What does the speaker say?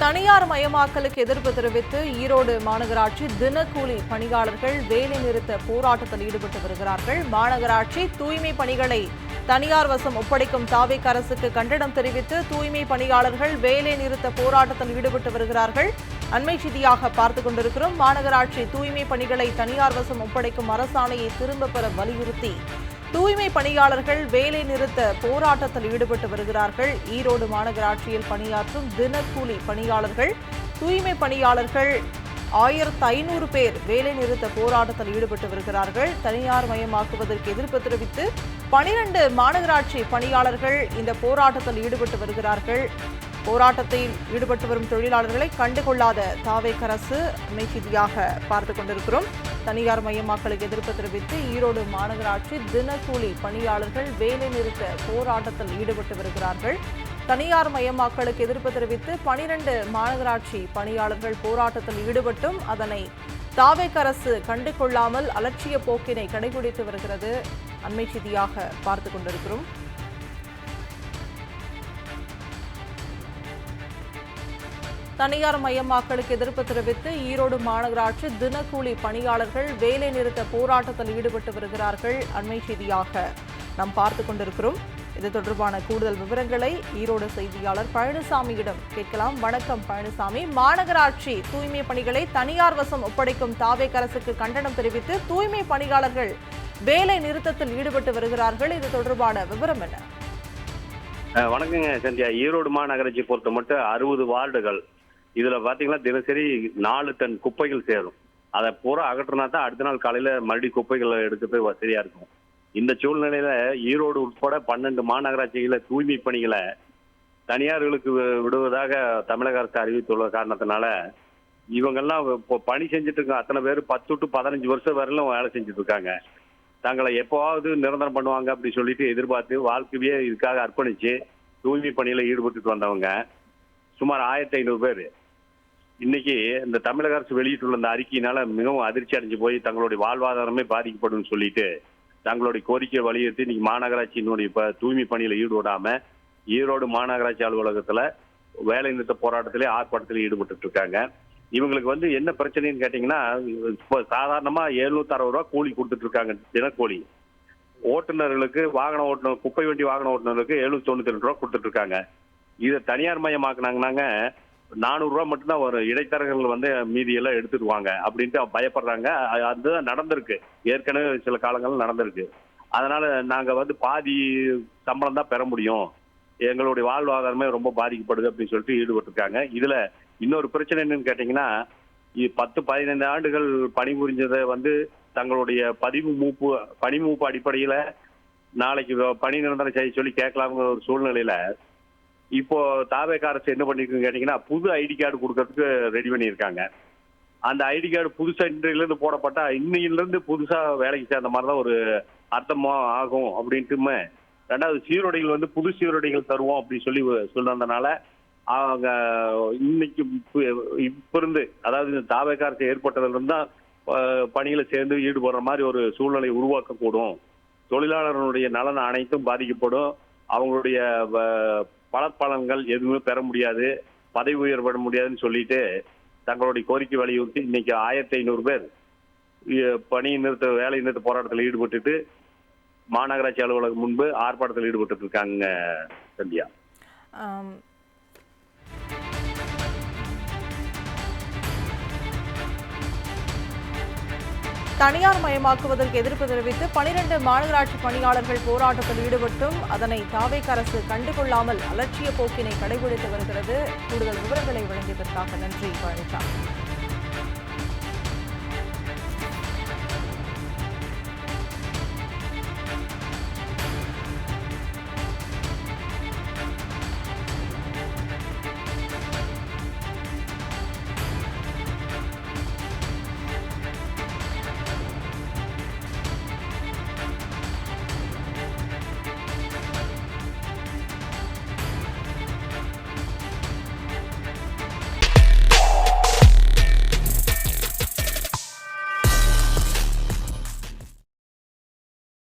தனியார் மயமாக்கலுக்கு எதிர்ப்பு தெரிவித்து ஈரோடு மாநகராட்சி தினக்கூலி பணியாளர்கள் வேலை நிறுத்த போராட்டத்தில் ஈடுபட்டு வருகிறார்கள். மாநகராட்சி தூய்மை பணிகளை தனியார் வசம் ஒப்படைக்கும் தாவேக் அரசுக்கு கண்டனம் தெரிவித்து தூய்மை பணியாளர்கள் வேலை நிறுத்த போராட்டத்தில் ஈடுபட்டு வருகிறார்கள். அண்மை செய்தியாக பார்த்துக் கொண்டிருக்கிறோம். மாநகராட்சி தூய்மை பணிகளை தனியார் வசம் ஒப்படைக்கும் அரசாணையை திரும்ப பெற வலியுறுத்தி தூய்மை பணியாளர்கள் வேலை நிறுத்த போராட்டத்தில் ஈடுபட்டு வருகிறார்கள். ஈரோடு மாநகராட்சியில் பணியாற்றும் தினக்கூலி பணியாளர்கள் தூய்மை பணியாளர்கள் 1500 பேர் வேலை நிறுத்த போராட்டத்தில் ஈடுபட்டு வருகிறார்கள். தனியார் மயமாக்குவதற்கு எதிர்ப்பு தெரிவித்து 12 மாநகராட்சி பணியாளர்கள் இந்த போராட்டத்தில் ஈடுபட்டு வருகிறார்கள். போராட்டத்தில் ஈடுபட்டு வரும் தொழிலாளர்களை கண்டுகொள்ளாத தாவேக் அரசு அண்மை செய்தியாக பார்த்துக் கொண்டிருக்கிறோம். தனியார் மயமாக்கலுக்கு எதிர்ப்பு தெரிவித்து ஈரோடு மாநகராட்சி தினக்கூலி பணியாளர்கள் வேலை நிறுத்த போராட்டத்தில் ஈடுபட்டு வருகிறார்கள். தனியார் மயமாக்கலுக்கு எதிர்ப்பு தெரிவித்து 12 மாநகராட்சி பணியாளர்கள் போராட்டத்தில் ஈடுபட்டும் அதனை தாவேக் அரசு கண்டுகொள்ளாமல் அலட்சிய போக்கினை கடைபிடித்து வருகிறது. அண்மை செய்தியாக பார்த்துக் கொண்டிருக்கிறோம். தனியார் மயமாக்கலுக்கு எதிர்ப்பு தெரிவித்து ஈரோடு மாநகராட்சி தினக்கூலி பணியாளர்கள் வேலை நிறுத்த போராட்டத்தில் ஈடுபட்டு வருகிறார்கள். அண்மை செய்தியாக நாம் பார்த்துக் கொண்டிருக்கிறோம். இது தொடர்பான கூடுதல் விவரங்களை ஈரோடு செய்தியாளர் பழனிசாமியிடம் கேட்கலாம். வணக்கம் பழனிசாமி. மாநகராட்சி தூய்மை பணிகளை தனியார் வசம் ஒப்படைக்கும் தாவேக் அரசுக்கு கண்டனம் தெரிவித்து தூய்மை பணியாளர்கள் வேலை நிறுத்தத்தில் ஈடுபட்டு வருகிறார்கள். இது தொடர்பான விவரம் என்ன? வணக்கங்க சந்தியா. ஈரோடு மாநகராட்சி பொறுத்த மட்டும் 60 வார்டுகள். இதுல பாத்தீங்கன்னா தினசரி 4 டன் குப்பைகள் சேரும். அதை பூரா அகற்றினா தான் அடுத்த நாள் காலையில மறுபடியும் குப்பைகளை எடுக்கிறது வசதியா இருக்கும். இந்த சூழ்நிலையில ஈரோடு உட்பட 12 மாநகராட்சிகள தூய்மை பணிகளை தனியார்களுக்கு விடுவதாக தமிழக அரசு அறிவித்துள்ள காரணத்தினால இவங்கெல்லாம் இப்போ பணி செஞ்சுட்டு இருக்காங்க. அத்தனை பேர் 10 to 15 வருஷம் வரையிலும் வேலை செஞ்சுட்டு இருக்காங்க. தங்களை எப்போவாவது நிரந்தரம் பண்ணுவாங்க அப்படின்னு சொல்லிட்டு எதிர்பார்த்து வாழ்க்கையே இதுக்காக அர்ப்பணிச்சு தூய்மை பணியில ஈடுபட்டு வந்தவங்க சுமார் 1500 பேர் இன்னைக்கு இந்த தமிழக அரசு வெளியிட்டுள்ள இந்த அறிக்கையினால மிகவும் அதிர்ச்சி அடைஞ்சு போய் தங்களுடைய வாழ்வாதாரமே பாதிக்கப்படும் சொல்லிட்டு தங்களுடைய கோரிக்கையை வலியுறுத்தி இன்னைக்கு மாநகராட்சியினுடைய தூய்மை பணியில ஈடுபடாம ஈரோடு மாநகராட்சி அலுவலகத்துல வேலை நிறுத்த போராட்டத்திலே ஆர்ப்பாட்டத்திலே ஈடுபட்டு இருக்காங்க. இவங்களுக்கு என்ன பிரச்சனைன்னு கேட்டீங்கன்னா, இப்போ சாதாரணமா 760 ரூபா கூலி கொடுத்துட்டு இருக்காங்க தினக்கூலி. ஓட்டுநர்களுக்கு வாகன ஓட்டுநர் குப்பை வண்டி வாகன ஓட்டுநர்களுக்கு 792 ரூபா கொடுத்துட்டு இருக்காங்க. இதை தனியார் மயமாக்குனாங்கன்னாங்க 400 ரூபா மட்டும்தான் ஒரு இடைத்தரகர்கள் மீதியெல்லாம் எடுத்துடுவாங்க அப்படின்ட்டு பயப்படுறாங்க. அதுதான் நடந்திருக்கு, ஏற்கனவே சில காலங்கள் நடந்திருக்கு. அதனால நாங்க பாதி சம்பளம் தான் பெற முடியும், எங்களுடைய வாழ்வாதாரமே ரொம்ப பாதிக்கப்படுது அப்படின்னு சொல்லிட்டு ஈடுபட்டு இருக்காங்க. இதுல இன்னொரு பிரச்சனை என்னன்னு கேட்டீங்கன்னா, 10-15 ஆண்டுகள் பணிபுரிஞ்சதை தங்களுடைய பணி மூப்பு அடிப்படையில நாளைக்கு பணி நிரந்தரம் செய்ய சொல்லி கேட்கலாம்ங்கிற ஒரு சூழ்நிலையில இப்போ தாவேக் அரசு என்ன பண்ணிருக்குன்னு கேட்டீங்கன்னா, புது ஐடி கார்டு கொடுக்கறதுக்கு ரெடி பண்ணியிருக்காங்க. அந்த ஐடி கார்டு புதுசா இன்றையிலிருந்து போடப்பட்டா இன்னையிலிருந்து புதுசா வேலைக்கு சேர்ந்த மாதிரிதான் ஒரு அர்த்தமா ஆகும் அப்படின்ட்டுமே. ரெண்டாவது சீருடைகள் புது சீருடைகள் தருவோம் அப்படின்னு சொல்லி சொன்னதுனால அவங்க இன்னைக்கு இப்ப இருந்து, அதாவது இந்த தாவேக் அரசு ஏற்பட்டதுல இருந்தா பணிகளை சேர்ந்து ஈடுபடுற மாதிரி ஒரு சூழ்நிலை உருவாக்கக்கூடும். தொழிலாளர்களுடைய நலன் அனைத்தும் பாதிக்கப்படும். அவங்களுடைய பலன்கள் எதுவுமே பெற முடியாது, பதவி உயர்பட முடியாதுன்னு சொல்லிட்டு தங்களுடைய கோரிக்கை வலியுறுத்தி இன்னைக்கு 1500 பேர் வேலை நிறுத்த போராட்டத்தில் ஈடுபட்டு மாநகராட்சி அலுவலகம் முன்பு ஆர்ப்பாட்டத்தில் ஈடுபட்டு இருக்காங்க சந்தியா. தனியார் மயமாக்குவதற்கு எதிர்ப்பு தெரிவித்து 12 மாநகராட்சி பணியாளர்கள் போராட்டத்தில் ஈடுபட்டும் அதனை தாவேக் அரசு கண்டுகொள்ளாமல் அலட்சிய போக்கினை கடைபிடித்து வருகிறது. கூடுதல் விவரங்களை வழங்கியதற்காக நன்றி பழனிசாமி.